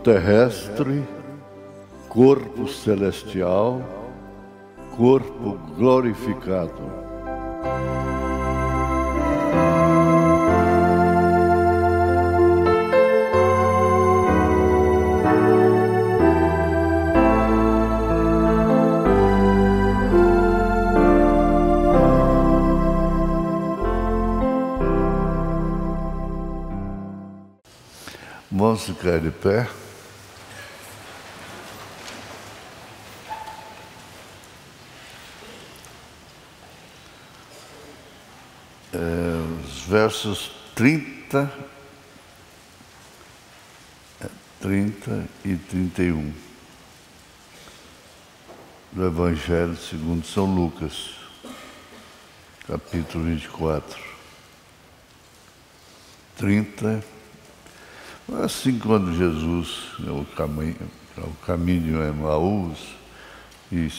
terrestre, corpo celestial, corpo glorificado. Vamos ficar de pé. Os versos 30 e 31 do Evangelho segundo São Lucas, capítulo 24. 30. Assim, quando Jesus, o caminho de Emaús, e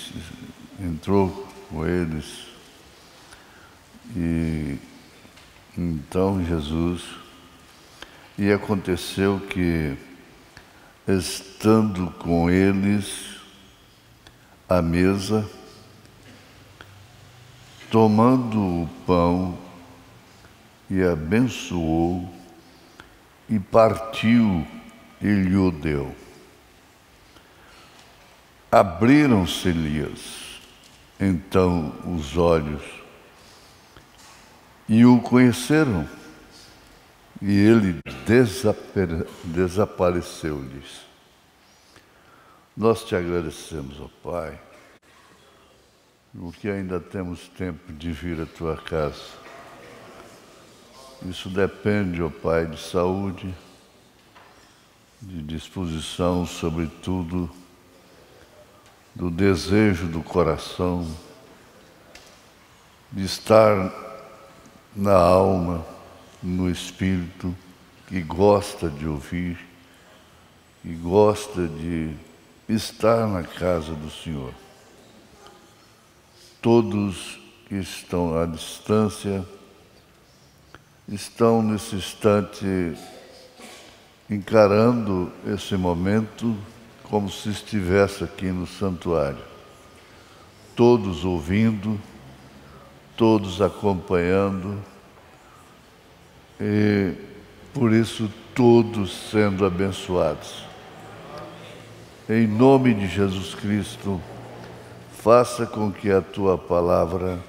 entrou com eles, e então Jesus, e aconteceu que, estando com eles à mesa, tomando o pão, e abençoou, e partiu e lhe deu. Abriram-se-lhes então os olhos e o conheceram, e ele desapareceu-lhes. Nós te agradecemos, ó Pai, porque ainda temos tempo de vir à tua casa. Isso depende, ó Pai, de saúde, de disposição, sobretudo, do desejo do coração, de estar na alma, no espírito, que gosta de ouvir, que gosta de estar na casa do Senhor. Todos que estão à distância estão nesse instante encarando esse momento como se estivesse aqui no santuário. Todos ouvindo, todos acompanhando e, por isso, todos sendo abençoados. Em nome de Jesus Cristo, faça com que a tua palavra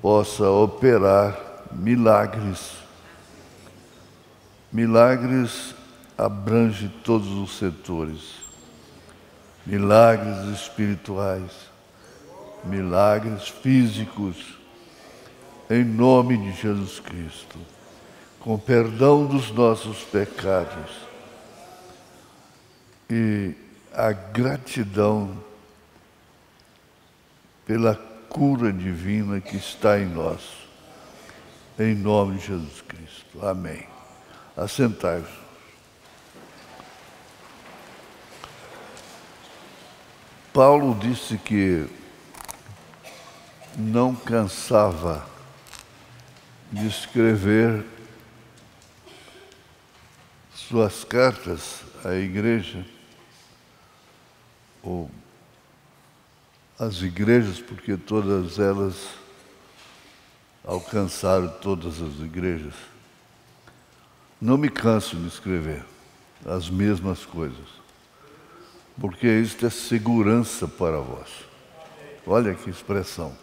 possa operar milagres. Milagres abrange todos os setores. Milagres espirituais, milagres físicos, em nome de Jesus Cristo, com perdão dos nossos pecados e a gratidão pela cura divina que está em nós. Em nome de Jesus Cristo. Amém. Assentai-vos. Paulo disse que não cansava de escrever suas cartas à igreja, ou às igrejas, porque todas elas alcançaram todas as igrejas. Não me canso de escrever as mesmas coisas, porque isto é segurança para vós. Olha que expressão.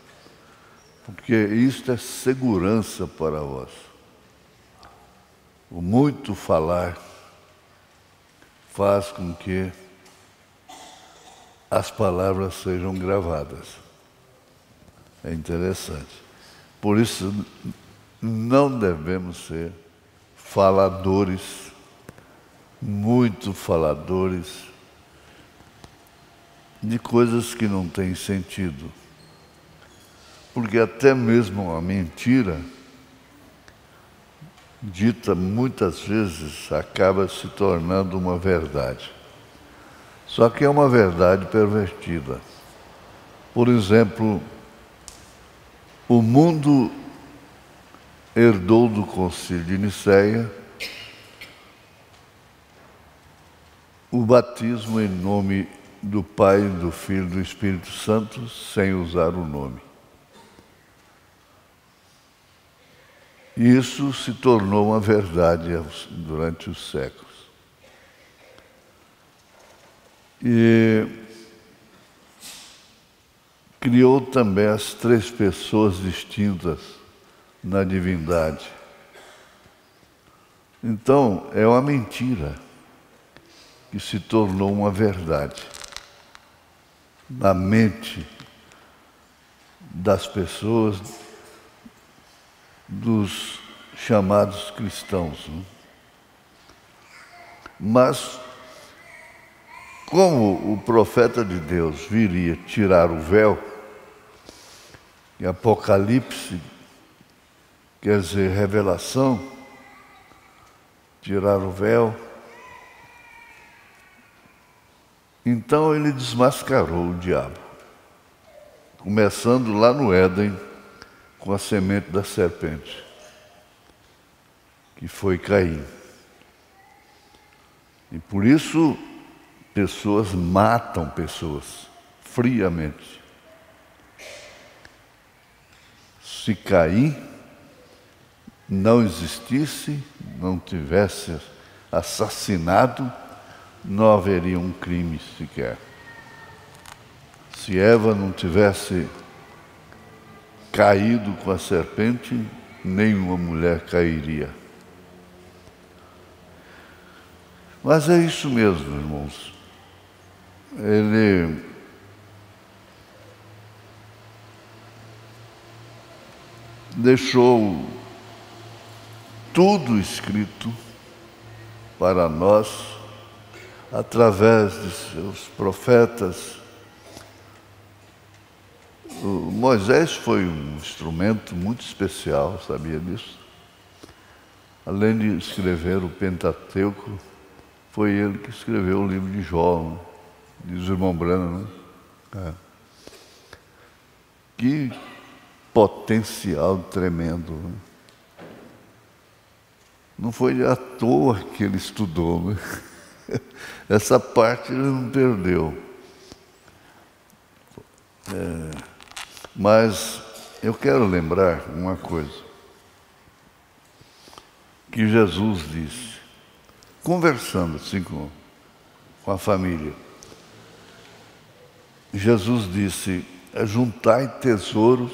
Porque isto é segurança para vós. O muito falar faz com que as palavras sejam gravadas. É interessante. Por isso, não devemos ser faladores, muito faladores, de coisas que não têm sentido. Porque até mesmo a mentira, dita muitas vezes, acaba se tornando uma verdade. Só que é uma verdade pervertida. Por exemplo, o mundo herdou do Concílio de Nicéia o batismo em nome do Pai, do Filho e do Espírito Santo, sem usar o nome. Isso se tornou uma verdade durante os séculos. E criou também as três pessoas distintas na divindade. Então, é uma mentira que se tornou uma verdade na mente das pessoas, dos chamados cristãos. Mas, como o profeta de Deus viria tirar o véu, e Apocalipse quer dizer revelação, tirar o véu, então ele desmascarou o diabo, começando lá no Éden, com a semente da serpente, que foi Caim. E por isso, pessoas matam pessoas, friamente. Se Caim não existisse, não tivesse assassinado, não haveria um crime sequer. Se Eva não tivesse caído com a serpente, nenhuma mulher cairia. Mas é isso mesmo, irmãos. Ele deixou tudo escrito para nós, através de seus profetas. Moisés foi um instrumento muito especial, sabia disso? Além de escrever o Pentateuco, foi ele que escreveu o livro de Jó, né? Diz o irmão Branham, né? Que potencial tremendo, né? Não foi à toa que ele estudou, né? Essa parte ele não perdeu. Mas eu quero lembrar uma coisa que Jesus disse, conversando assim com a família. Jesus disse: juntai tesouros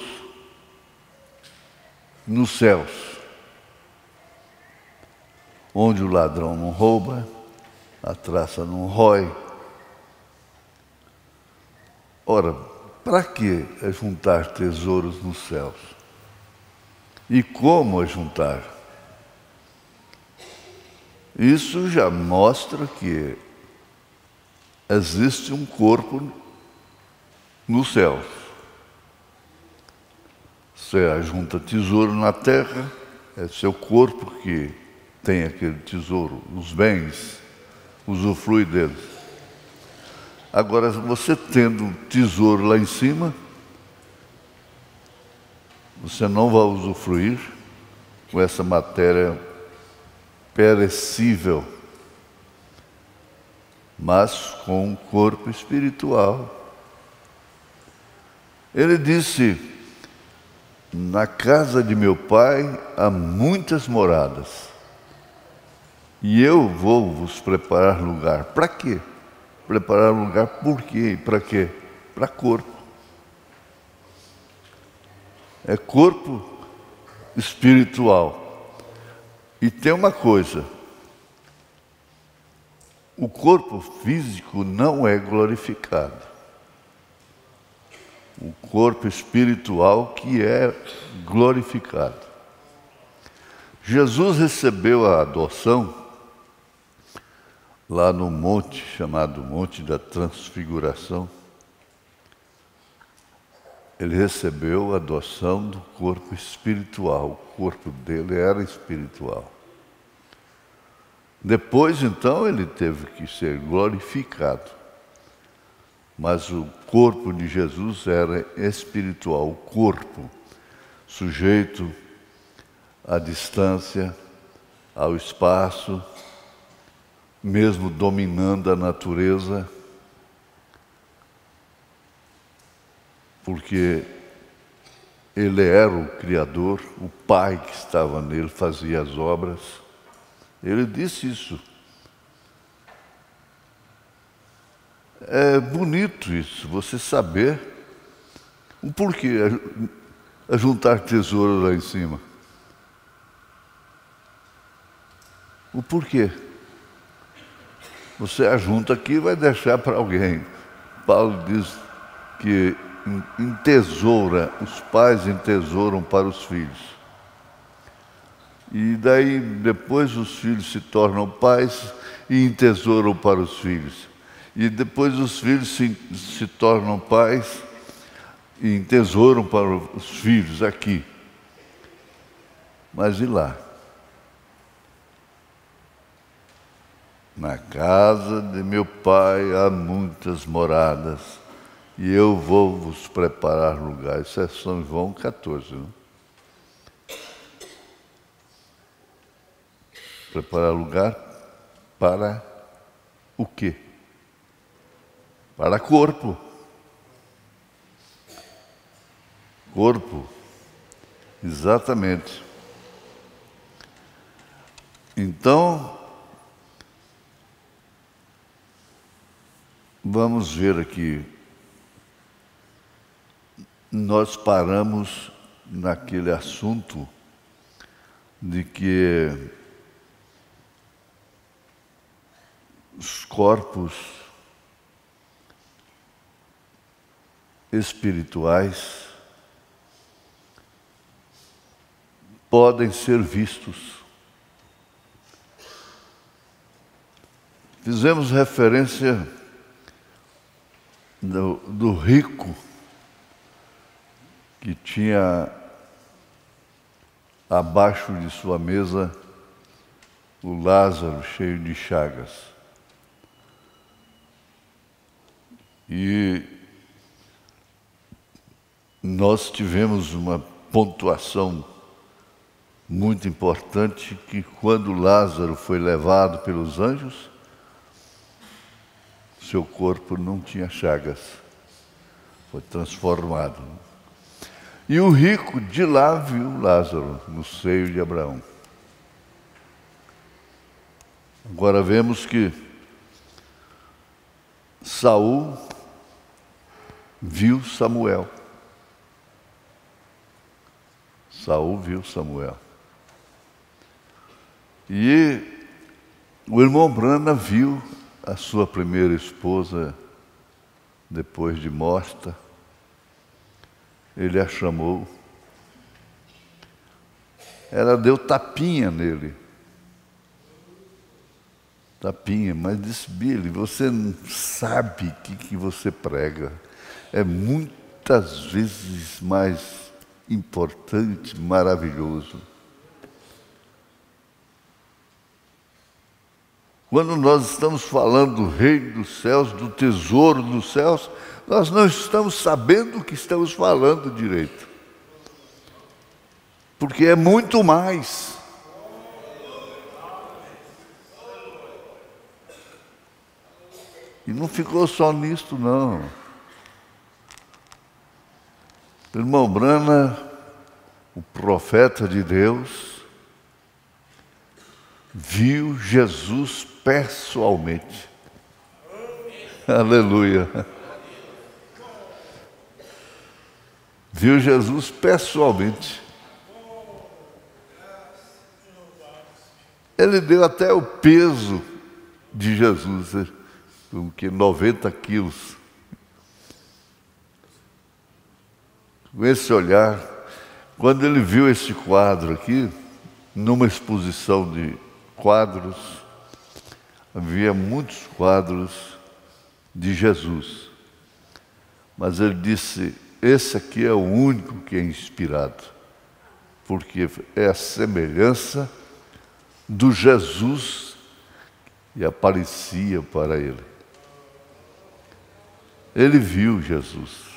nos céus, onde o ladrão não rouba, a traça não rói. Ora, para que juntar tesouros nos céus? E como juntar? Isso já mostra que existe um corpo nos céus. Você ajunta tesouro na terra, é seu corpo que tem aquele tesouro, os bens, usufrui deles. Agora, você tendo um tesouro lá em cima, você não vai usufruir com essa matéria perecível, mas com um corpo espiritual. Ele disse: na casa de meu pai há muitas moradas, e eu vou vos preparar lugar. Para quê? Preparar lugar por quê? Para quê? Para corpo. É corpo espiritual. E tem uma coisa: o corpo físico não é glorificado. O corpo espiritual que é glorificado. Jesus recebeu a adoção lá no monte, chamado Monte da Transfiguração. Ele recebeu a adoção do corpo espiritual. O corpo dele era espiritual. Depois, então, ele teve que ser glorificado. Mas o corpo de Jesus era espiritual, o corpo sujeito à distância, ao espaço, mesmo dominando a natureza, porque Ele era o Criador, o Pai que estava nele fazia as obras. Ele disse isso. É bonito isso, você saber o porquê a juntar tesouro lá em cima. O porquê. Você ajunta aqui e vai deixar para alguém. Paulo diz que entesoura, os pais entesouram para os filhos. E daí depois os filhos se tornam pais e entesouram para os filhos. E depois os filhos se tornam pais e entesouram para os filhos aqui. Mas e lá? Na casa de meu pai há muitas moradas, e eu vou vos preparar lugar. Isso é São João 14, né? Preparar lugar para o quê? Para corpo. Corpo, exatamente. Então, vamos ver aqui. Nós paramos naquele assunto de que os corpos espirituais podem ser vistos. Fizemos referência do rico que tinha abaixo de sua mesa o Lázaro cheio de chagas. E nós tivemos uma pontuação muito importante que quando Lázaro foi levado pelos anjos, seu corpo não tinha chagas, foi transformado. E o rico de lá viu Lázaro no seio de Abraão. Agora vemos que Saul viu Samuel. Saul viu Samuel. E o irmão Brana viu a sua primeira esposa depois de morta. Ele a chamou. Ela deu tapinha nele. Tapinha, mas disse: Billy, você não sabe o que você prega. É muitas vezes mais importante, maravilhoso. Quando nós estamos falando do reino dos céus, do tesouro dos céus, nós não estamos sabendo o que estamos falando direito. Porque é muito mais. E não ficou só nisto, não. O irmão Brana, o profeta de Deus, viu Jesus pessoalmente. Aleluia. Viu Jesus pessoalmente. Ele deu até o peso de Jesus, que 90 quilos. Com esse olhar, quando ele viu esse quadro aqui, numa exposição de quadros, havia muitos quadros de Jesus. Mas ele disse: esse aqui é o único que é inspirado, porque é a semelhança do Jesus que aparecia para ele. Ele viu Jesus.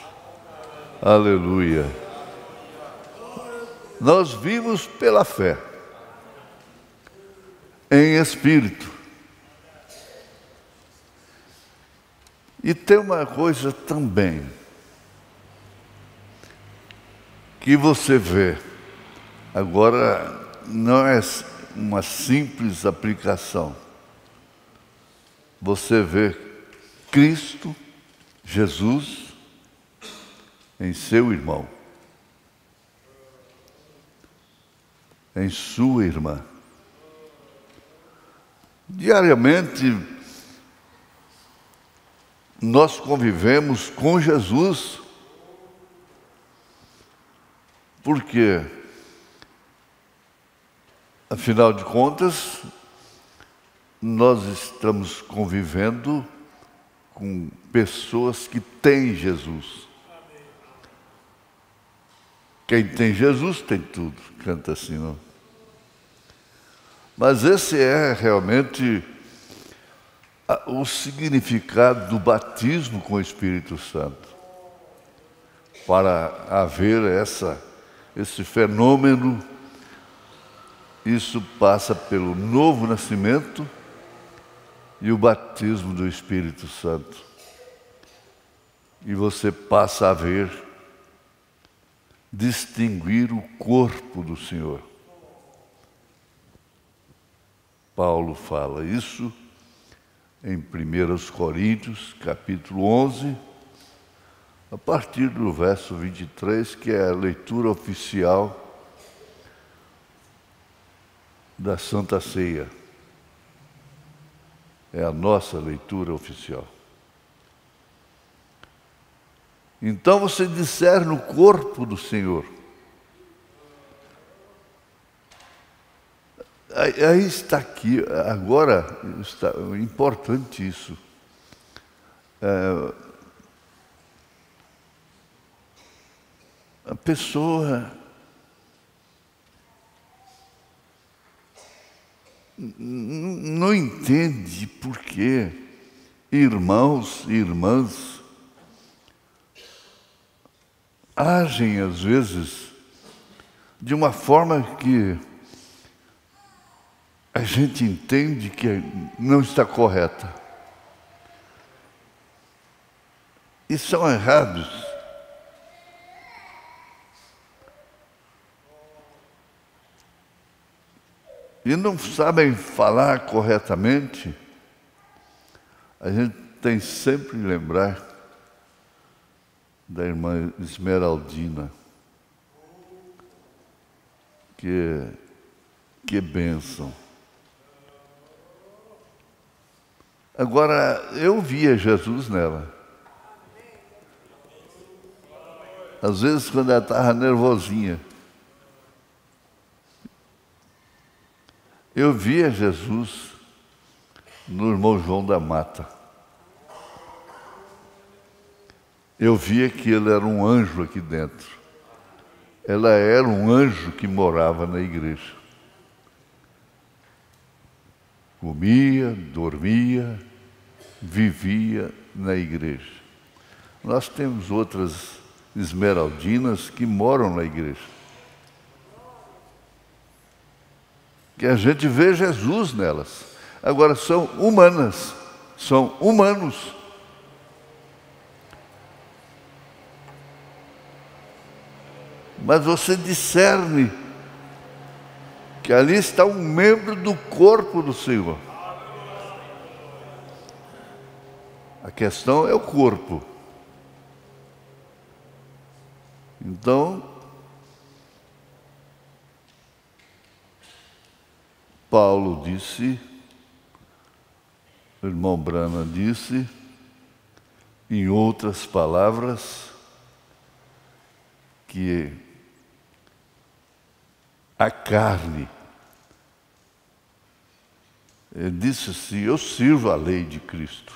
Aleluia. Nós vimos pela fé, em espírito. E tem uma coisa também que você vê, agora não é uma simples aplicação. Você vê Cristo, Jesus, em seu irmão, em sua irmã. Diariamente, nós convivemos com Jesus. Por quê? Afinal de contas, nós estamos convivendo com pessoas que têm Jesus. Quem tem Jesus tem tudo, canta assim, não? Mas esse é realmente o significado do batismo com o Espírito Santo. Para haver esse fenômeno, isso passa pelo novo nascimento e o batismo do Espírito Santo. E você passa a ver, distinguir o corpo do Senhor. Paulo fala isso em 1 Coríntios, capítulo 11, a partir do verso 23, que é a leitura oficial da Santa Ceia. É a nossa leitura oficial. Então você discerne o corpo do Senhor. Aí está aqui, agora está importante isso. A pessoa não entende por que irmãos e irmãs agem, às vezes, de uma forma que a gente entende que não está correta. E são errados. E não sabem falar corretamente. A gente tem sempre que lembrar da irmã Esmeraldina. Que bênção. Agora, eu via Jesus nela. Às vezes, quando ela estava nervosinha, eu via Jesus no irmão João da Mata. Eu via que ele era um anjo aqui dentro. Ela era um anjo que morava na igreja. Comia, dormia, vivia na igreja. Nós temos outras esmeraldinas que moram na igreja. Que a gente vê Jesus nelas. Agora são humanas, são humanos. Mas você discerne que ali está um membro do corpo do Senhor. A questão é o corpo. Então, Paulo disse, o irmão Brana disse, em outras palavras, que a carne, ele disse assim, eu sirvo a lei de Cristo,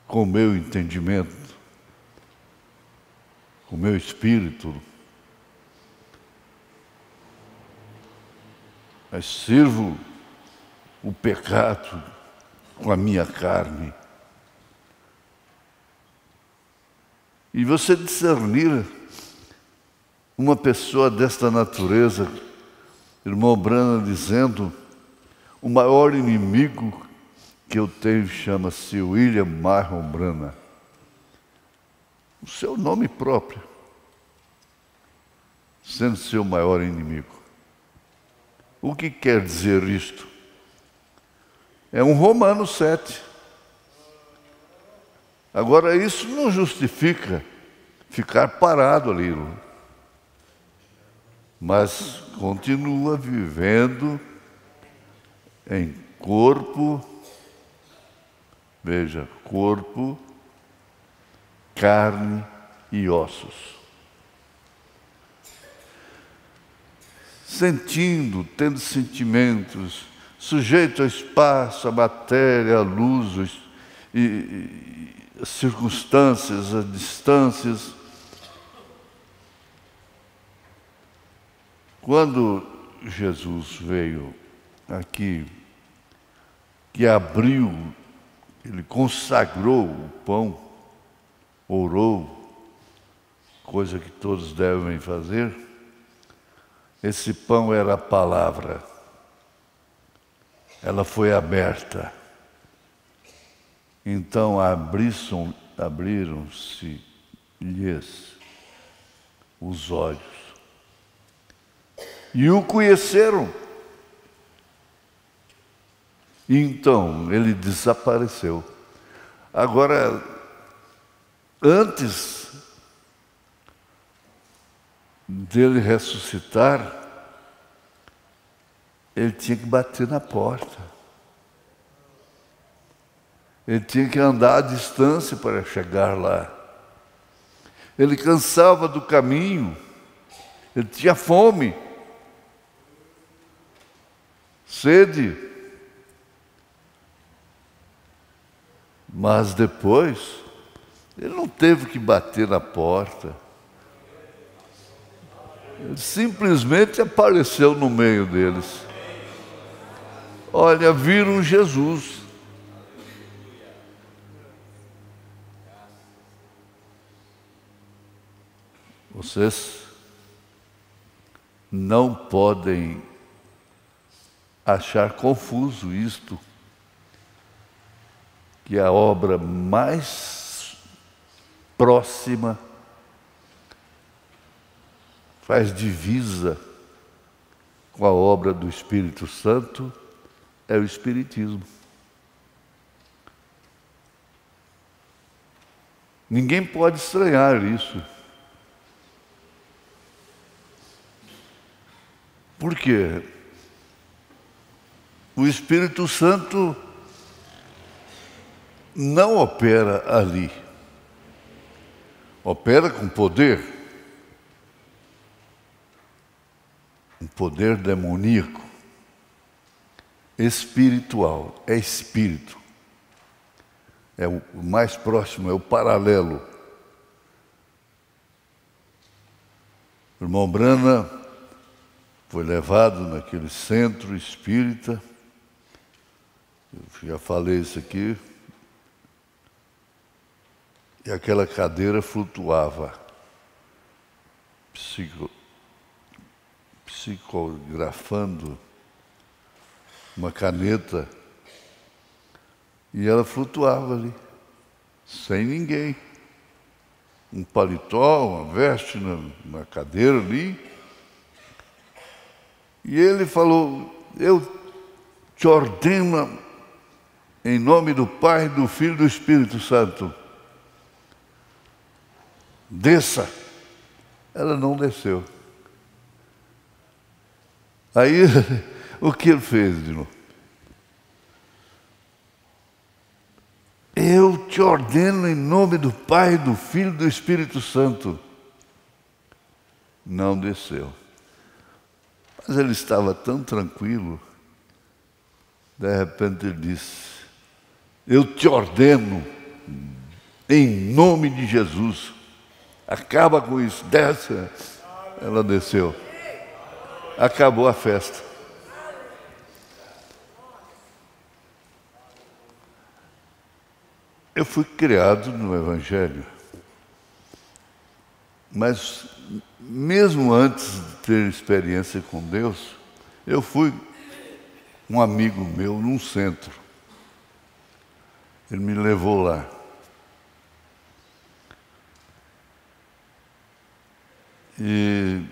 com o meu entendimento, com o meu espírito, mas sirvo o pecado com a minha carne. E você discernir uma pessoa desta natureza, irmão Brana dizendo, o maior inimigo que eu tenho chama-se William Marron Branham. O seu nome próprio, sendo seu maior inimigo. O que quer dizer isto? É um Romanos 7. Agora, isso não justifica ficar parado ali, mas continua vivendo em corpo, veja, corpo, carne e ossos. Sentindo, tendo sentimentos, sujeito ao espaço, à matéria, à luz, às circunstâncias, às distâncias. Quando Jesus veio aqui, que abriu, ele consagrou o pão, orou, coisa que todos devem fazer. Esse pão era a palavra. Ela foi aberta. Então abriram-se-lhes os olhos. E o conheceram. E então ele desapareceu. Agora, antes dele ressuscitar, ele tinha que bater na porta. Ele tinha que andar à distância para chegar lá. Ele cansava do caminho. Ele tinha fome, sede. Mas depois, ele não teve que bater na porta. Ele simplesmente apareceu no meio deles. Olha, viram Jesus. Vocês não podem achar confuso isto, que a obra mais próxima faz divisa com a obra do Espírito Santo é o Espiritismo. Ninguém pode estranhar isso. Por quê? O Espírito Santo não opera ali. Opera com poder. Um poder demoníaco. Espiritual. É espírito. É o mais próximo, é o paralelo. O irmão Branham foi levado naquele centro espírita. Eu já falei isso aqui. E aquela cadeira flutuava, psicografando uma caneta, e ela flutuava ali, sem ninguém. Um paletó, uma veste na cadeira ali. E ele falou: eu te ordeno em nome do Pai, do Filho e do Espírito Santo. Desça. Ela não desceu. Aí, o que ele fez de novo? Eu te ordeno em nome do Pai, do Filho e do Espírito Santo. Não desceu. Mas ele estava tão tranquilo, de repente ele disse: eu te ordeno em nome de Jesus. Acaba com isso, desce. Ela desceu. Acabou a festa. Eu fui criado no Evangelho, mas mesmo antes de ter experiência com Deus, eu fui um amigo meu num centro. Ele me levou lá. E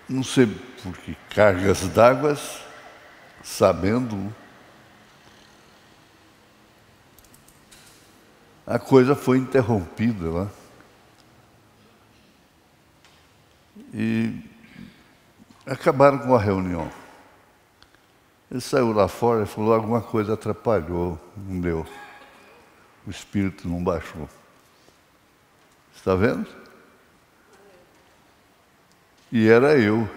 não sei por que cargas d'água, sabendo, a coisa foi interrompida lá. E acabaram com a reunião. Ele saiu lá fora e falou: alguma coisa atrapalhou, não deu. O espírito não baixou. Está vendo? E era eu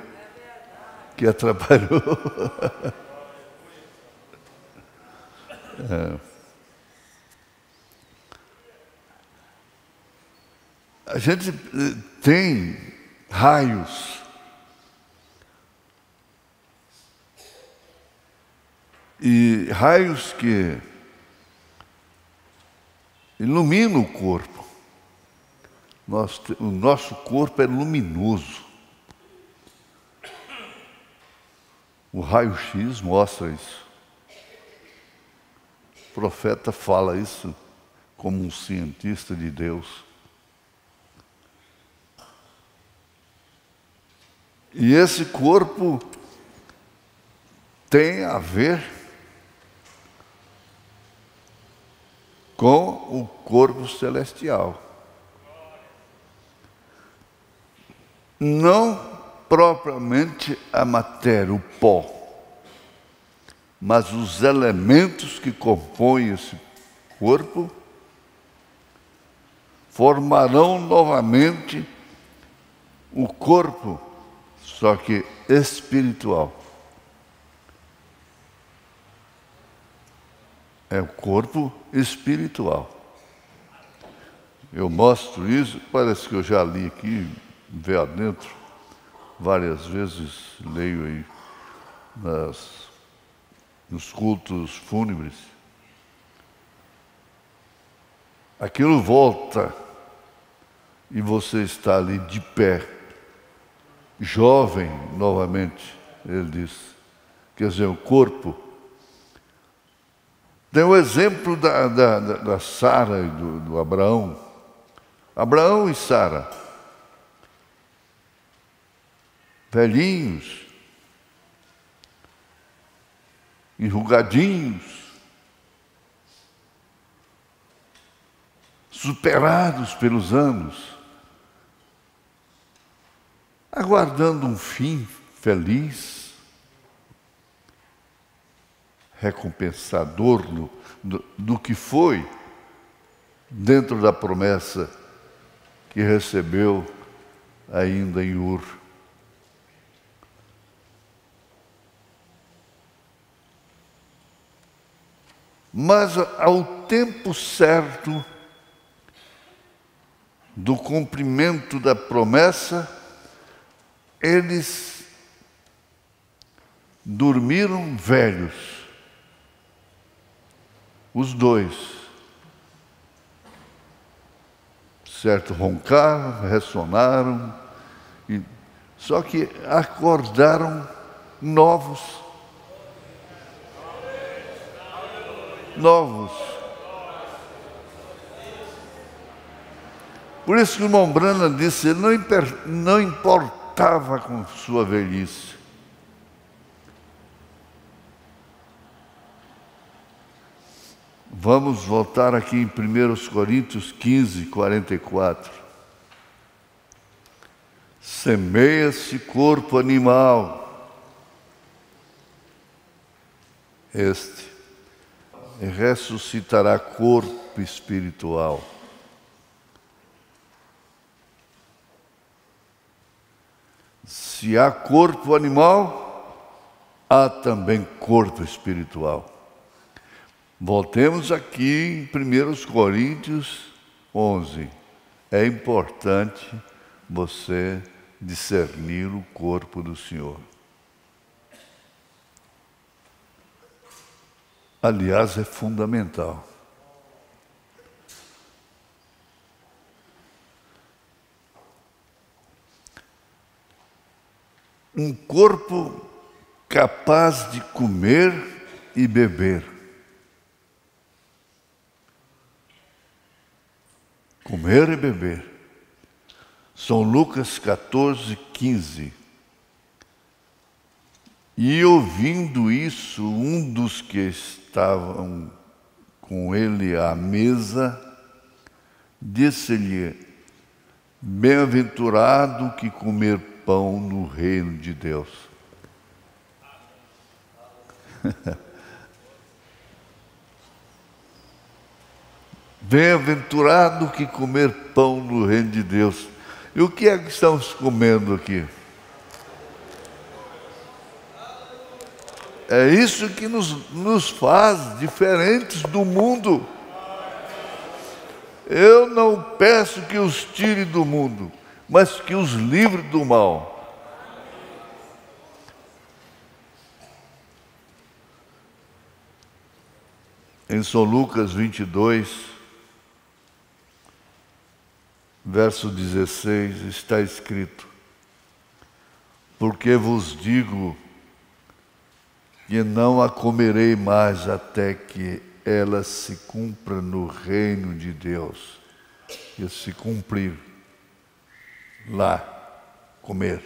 que atrapalhou. A gente tem raios. E raios que iluminam o corpo. O nosso corpo é luminoso. O raio-x mostra isso. O profeta fala isso como um cientista de Deus. E esse corpo tem a ver com o corpo celestial. Não propriamente a matéria, o pó, mas os elementos que compõem esse corpo formarão novamente o corpo, só que espiritual. É o corpo espiritual. Eu mostro isso, parece que eu já li aqui, veio adentro, várias vezes leio aí nos cultos fúnebres. Aquilo volta e você está ali de pé, jovem novamente, ele diz. Quer dizer, o corpo. Tem o exemplo da Sara e do Abraão. Abraão e Sara, velhinhos, enrugadinhos, superados pelos anos, aguardando um fim feliz, recompensador do que foi, dentro da promessa que recebeu ainda em Ur. Mas ao tempo certo do cumprimento da promessa, eles dormiram velhos. Os dois, certo, roncaram, ressonaram, só que acordaram novos. Por isso que o irmão Branham disse, ele não importava com sua velhice. Vamos voltar aqui em 1 Coríntios 15, 44. Semeia-se corpo animal, este ressuscitará corpo espiritual. Se há corpo animal, há também corpo espiritual. Voltemos aqui em 1 Coríntios 11. É importante você discernir o corpo do Senhor. Aliás, é fundamental. Um corpo capaz de comer e beber. comer e beber. São Lucas 14, 15. E ouvindo isso, um dos que estavam com ele à mesa, disse-lhe: bem-aventurado que comer pão no reino de Deus. Bem-aventurado que comer pão no reino de Deus. E o que é que estamos comendo aqui? É isso que nos faz diferentes do mundo. Eu não peço que os tire do mundo, mas que os livre do mal. Em São Lucas 22, verso 16, está escrito: porque vos digo que não a comerei mais até que ela se cumpra no reino de Deus. E se cumprir lá, comer.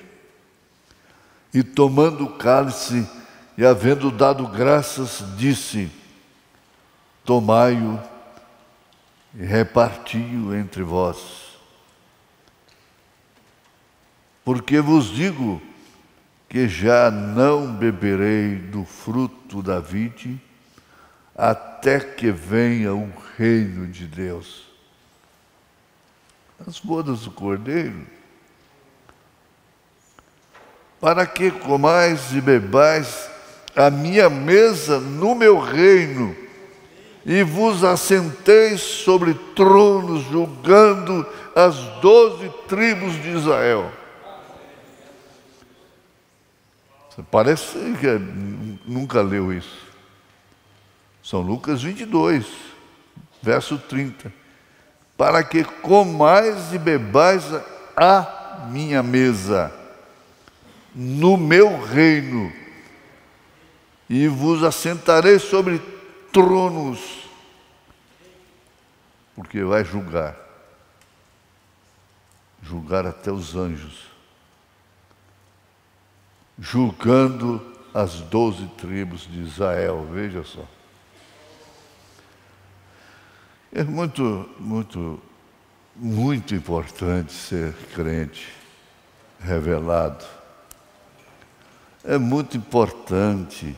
E tomando o cálice e havendo dado graças, disse: tomai-o e reparti-o entre vós. Porque vos digo que já não beberei do fruto da vide, até que venha o reino de Deus. As bodas do Cordeiro, para que comais e bebais a minha mesa no meu reino, e vos assenteis sobre tronos, julgando as 12 tribos de Israel. Parece que nunca leu isso. São Lucas 22, verso 30. Para que comais e bebais a minha mesa no meu reino, e vos assentarei sobre tronos, porque vai julgar até os anjos, julgando as 12 tribos de Israel. Veja só. É muito importante ser crente revelado. É muito importante.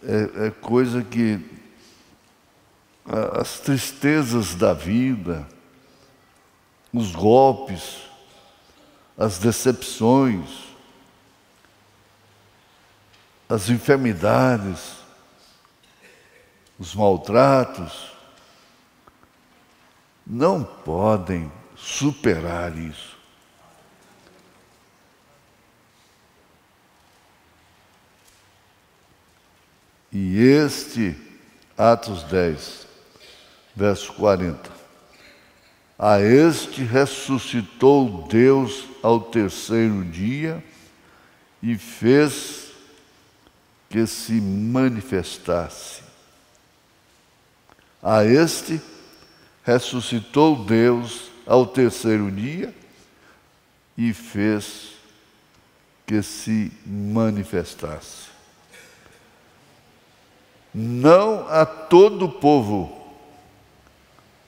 É coisa que as tristezas da vida, os golpes, as decepções, as enfermidades, os maltratos, não podem superar isso. E este, Atos 10, verso 40. A este ressuscitou Deus ao terceiro dia e fez que se manifestasse. A este ressuscitou Deus ao terceiro dia e fez que se manifestasse. Não a todo o povo,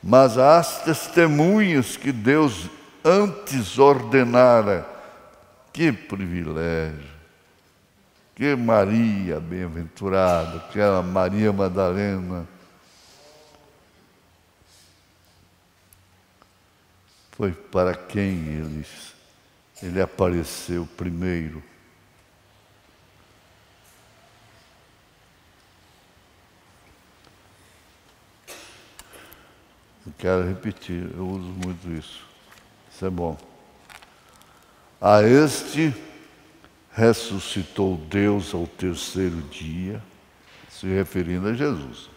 mas às testemunhas que Deus antes ordenara. Que privilégio! Que Maria bem-aventurada, aquela Maria Madalena, foi para quem ele apareceu primeiro. Eu quero repetir, eu uso muito isso. Isso é bom. A este ressuscitou Deus ao terceiro dia, se referindo a Jesus,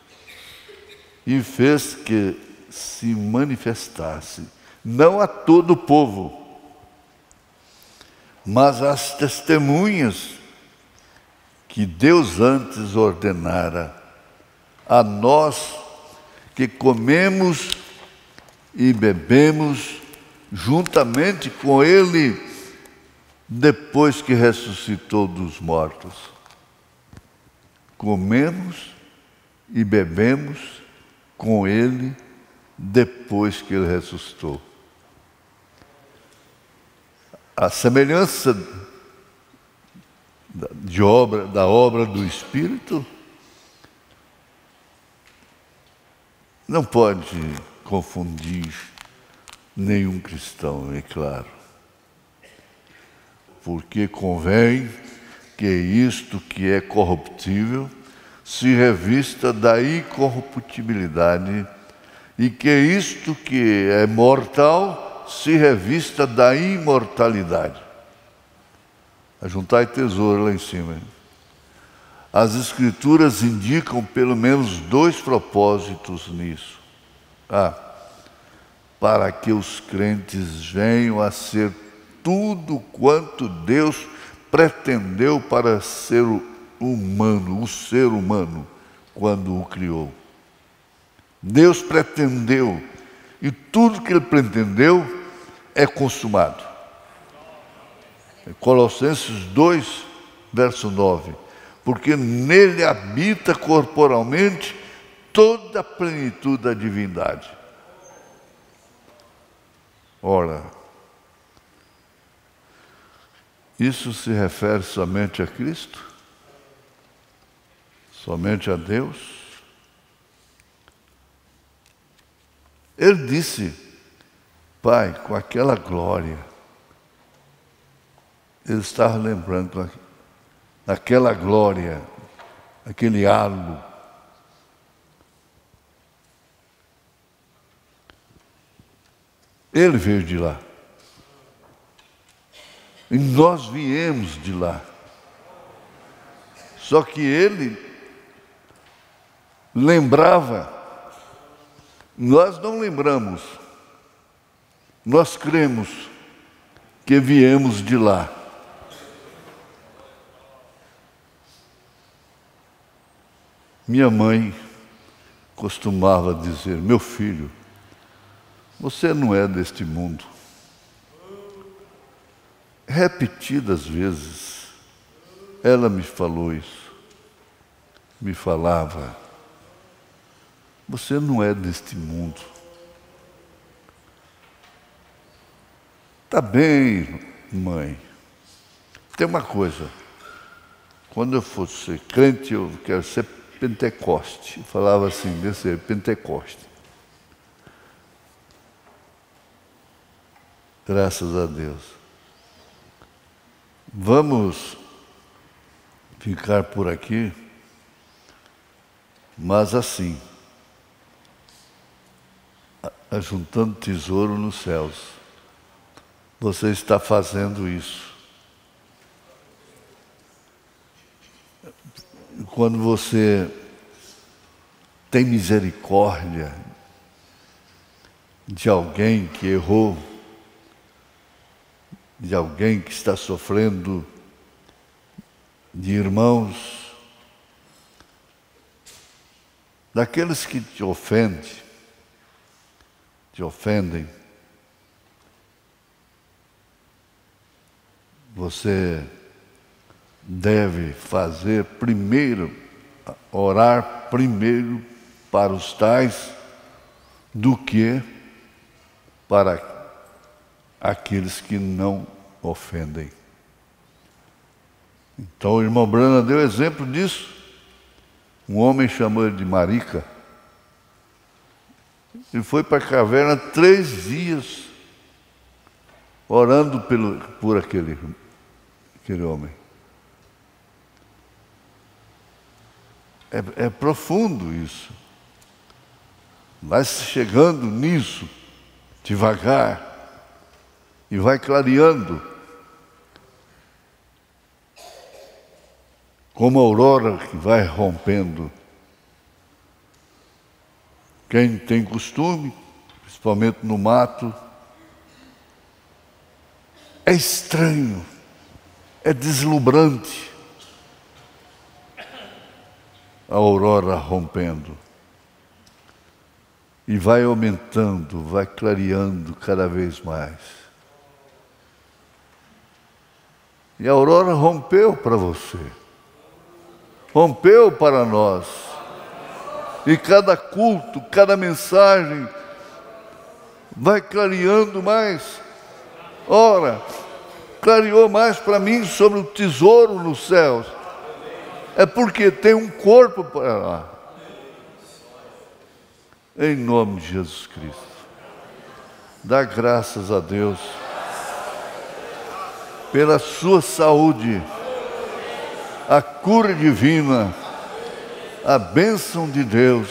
e fez que se manifestasse, não a todo o povo, mas às testemunhas que Deus antes ordenara, a nós que comemos e bebemos juntamente com Ele depois que ressuscitou dos mortos. Comemos e bebemos com Ele depois que Ele ressuscitou. A semelhança da obra do Espírito não pode confundir nenhum cristão, é claro. Porque convém que isto que é corruptível se revista da incorruptibilidade e que isto que é mortal se revista da imortalidade. Ajuntai tesouro lá em cima. As Escrituras indicam pelo menos 2 propósitos nisso. Para que os crentes venham a ser tudo quanto Deus pretendeu para ser humano, o ser humano, quando o criou. Deus pretendeu, e tudo que Ele pretendeu é consumado. Colossenses 2, verso 9. Porque nele habita corporalmente toda a plenitude da divindade. Ora, isso se refere somente a Cristo? Somente a Deus? Ele disse, Pai, com aquela glória, ele estava lembrando daquela glória, aquele halo. Ele veio de lá. E nós viemos de lá. Só que ele lembrava. Nós não lembramos. Nós cremos que viemos de lá. Minha mãe costumava dizer, meu filho, você não é deste mundo. Repetidas vezes, ela me falou isso. Me falava, você não é deste mundo. Tá bem, mãe. Tem uma coisa. Quando eu for ser crente, eu quero ser Pentecoste. Eu falava assim, desse Pentecoste. Graças a Deus. Vamos ficar por aqui, mas assim, ajuntando tesouro nos céus. Você está fazendo isso. Quando você tem misericórdia de alguém que errou, de alguém que está sofrendo, de irmãos, daqueles que te ofendem, você deve fazer primeiro, orar primeiro para os tais do que para aqueles que não ofendem. Então o irmão Brana deu exemplo disso. Um homem chamou ele de Marica. Ele foi para a caverna 3 dias orando por aquele homem. É profundo isso. Vai chegando nisso, devagar, e vai clareando. Como a aurora que vai rompendo. Quem tem costume, principalmente no mato, é estranho, é deslumbrante a aurora rompendo. E vai aumentando, vai clareando cada vez mais. E a aurora rompeu para você. Rompeu para nós. E cada culto, cada mensagem vai clareando mais. Ora, clareou mais para mim sobre o tesouro nos céus. É porque tem um corpo para lá. Em nome de Jesus Cristo. Dá graças a Deus pela sua saúde, a cura divina, a bênção de Deus,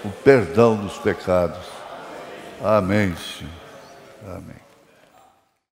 o perdão dos pecados. Amém, Senhor. Amém.